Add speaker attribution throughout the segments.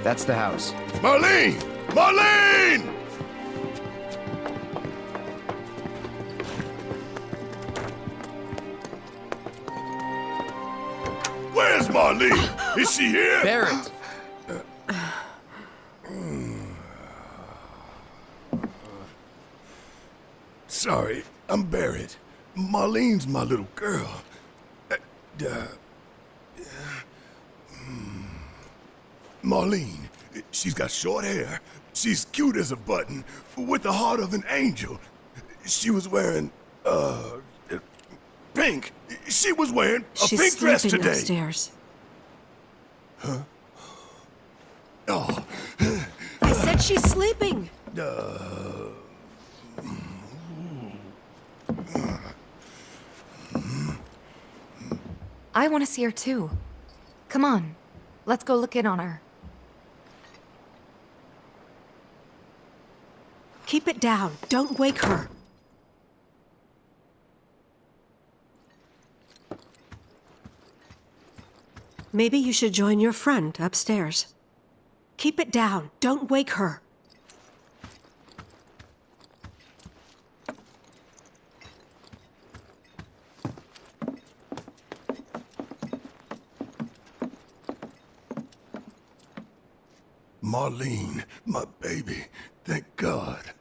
Speaker 1: That's the house.
Speaker 2: Marlene! Marlene! Where's Marlene? Is she here?
Speaker 1: Barrett!
Speaker 2: Sorry, I'm Barrett. Marlene's my little girl. Marlene, she's got short hair. She's cute as a button, with the heart of an angel. She was wearing, pink. She was wearing a pink dress
Speaker 3: She's sleeping
Speaker 2: today.
Speaker 3: upstairs.
Speaker 2: Oh,
Speaker 3: I said she's sleeping!
Speaker 4: I want to see her too. Come on, let's go look in on her.
Speaker 3: Keep it down. Don't wake her. Maybe you should join your friend upstairs. Keep it down. Don't wake her.
Speaker 2: Marlene, my baby. Thank God.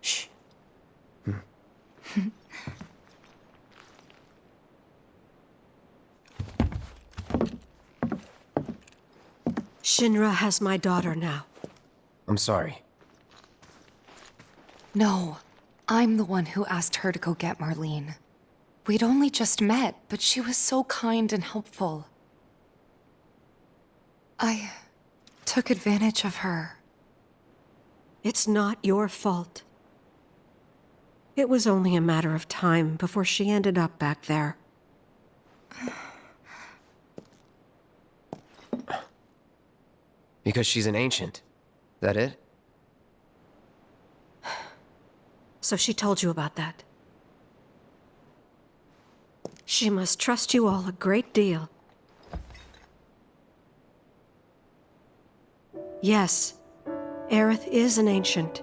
Speaker 3: Shh. Shinra has my daughter now.
Speaker 1: I'm sorry.
Speaker 4: No, I'm the one who asked her to go get Marlene. We'd only just met, but she was so kind and helpful. I took advantage of her.
Speaker 3: It's not your fault. It was only a matter of time before she ended up back there.
Speaker 1: Because she's an ancient. That it?
Speaker 3: So she told you about that. She must trust you all a great deal. Yes, Aerith is an ancient.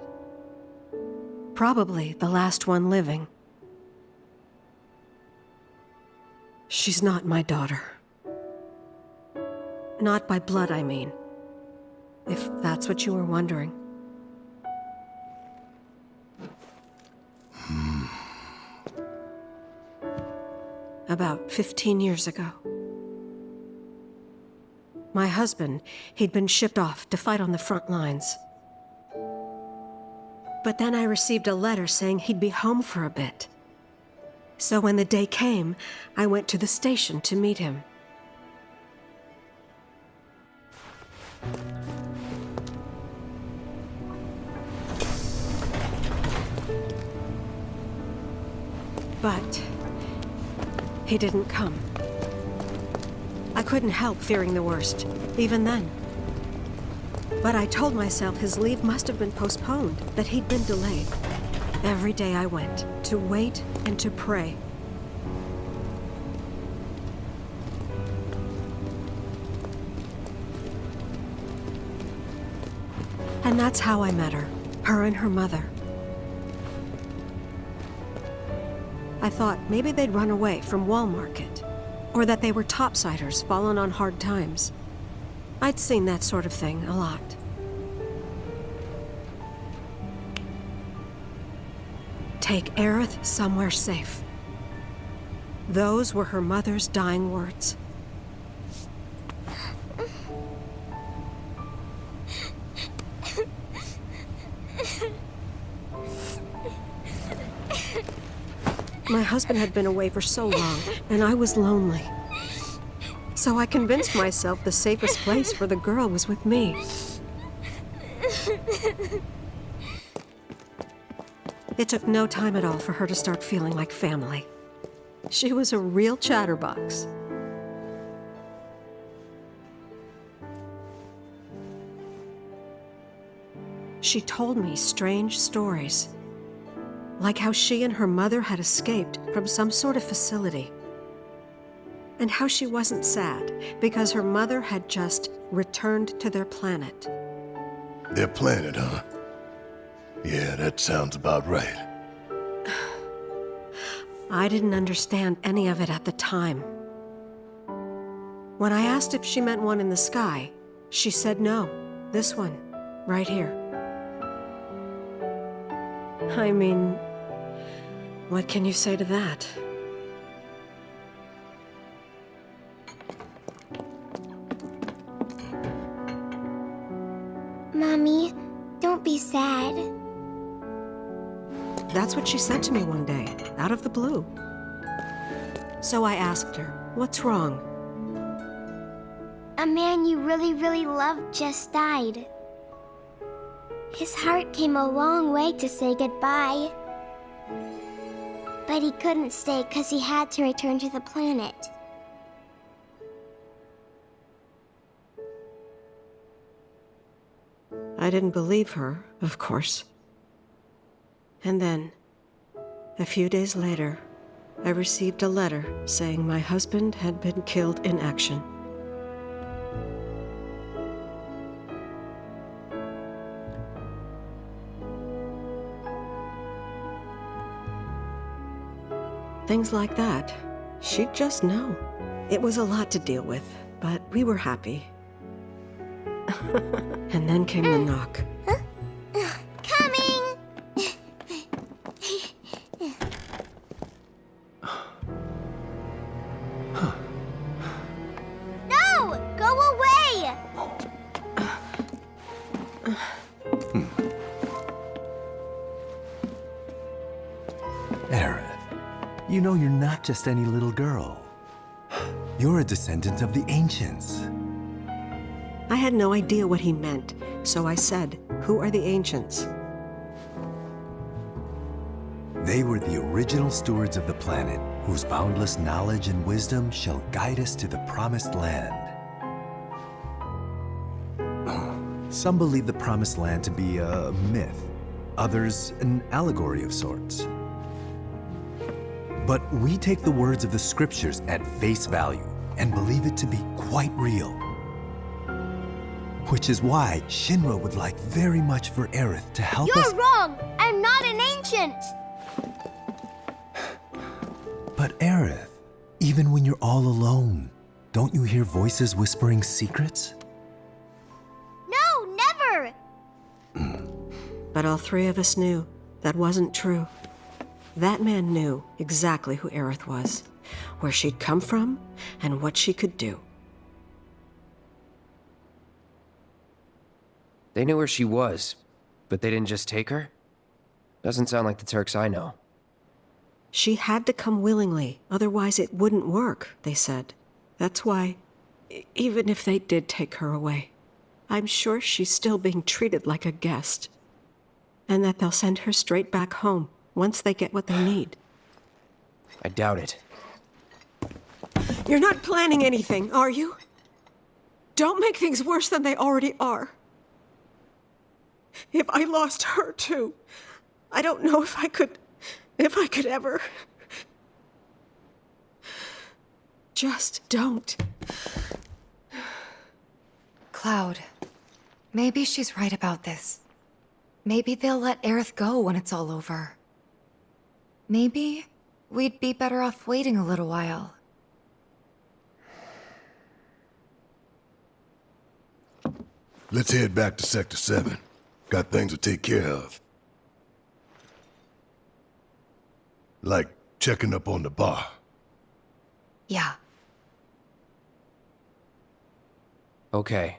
Speaker 3: Probably the last one living. She's not my daughter. Not by blood, I mean. If that's what you were wondering. About 15 years ago. My husband, he'd been shipped off to fight on the front lines. But then I received a letter saying he'd be home for a bit. So when the day came, I went to the station to meet him. But he didn't come. I couldn't help fearing the worst, even then. But I told myself his leave must have been postponed, that he'd been delayed. Every day I went, to wait and to pray. And that's how I met her and her mother. I thought maybe they'd run away from Wall Market, or that they were topsiders fallen on hard times. I'd seen that sort of thing a lot. Take Aerith somewhere safe. Those were her mother's dying words. My husband had been away for so long, and I was lonely. So I convinced myself the safest place for the girl was with me. It took no time at all for her to start feeling like family. She was a real chatterbox. She told me strange stories. Like how she and her mother had escaped from some sort of facility. and how she wasn't sad because her mother had just returned to their planet.
Speaker 2: Their planet, huh? Yeah, that sounds about right.
Speaker 3: I didn't understand any of it at the time. When I asked if she meant one in the sky, she said no. This one, right here. I mean, what can you say to that?
Speaker 5: Mommy, don't be sad.
Speaker 3: That's what she said to me one day, out of the blue. So I asked her, what's wrong?
Speaker 5: A man you really, really loved just died. His heart came a long way to say goodbye. But he couldn't stay because he had to return to the planet.
Speaker 3: I didn't believe her, of course. And then, a few days later, I received a letter saying my husband had been killed in action. Things like that, she'd just know. It was a lot to deal with, but we were happy. And then came the knock.
Speaker 5: Coming! No! Go away!
Speaker 6: Aerith, you know you're not just any little girl. You're a descendant of the ancients.
Speaker 3: I had no idea what he meant, so I said, "Who are the ancients?"
Speaker 6: They were the original stewards of the planet, whose boundless knowledge and wisdom shall guide us to the promised land. Some believe the promised land to be a myth, others an allegory of sorts. But we take the words of the scriptures at face value and believe it to be quite real. Which is why Shinra would like very much for Aerith to help us.
Speaker 5: You're wrong! I'm not an ancient!
Speaker 6: But Aerith, even when you're all alone, don't you hear voices whispering secrets?
Speaker 5: No, never!
Speaker 3: But all three of us knew that wasn't true. That man knew exactly who Aerith was, where she'd come from, and what she could do.
Speaker 1: They knew where she was, but they didn't just take her? Doesn't sound like the Turks I know.
Speaker 3: She had to come willingly, otherwise it wouldn't work, they said. That's why, even if they did take her away, I'm sure she's still being treated like a guest. And that they'll send her straight back home once they get what they need.
Speaker 1: I doubt it.
Speaker 3: You're not planning anything, are you? Don't make things worse than they already are. If I lost her too, I don't know if I could ever. Just don't.
Speaker 4: Cloud, maybe she's right about this. Maybe they'll let Aerith go when it's all over. Maybe we'd be better off waiting a little while.
Speaker 2: Let's head back to Sector 7. Got things to take care of. Like checking up on the bar.
Speaker 4: Yeah.
Speaker 1: Okay.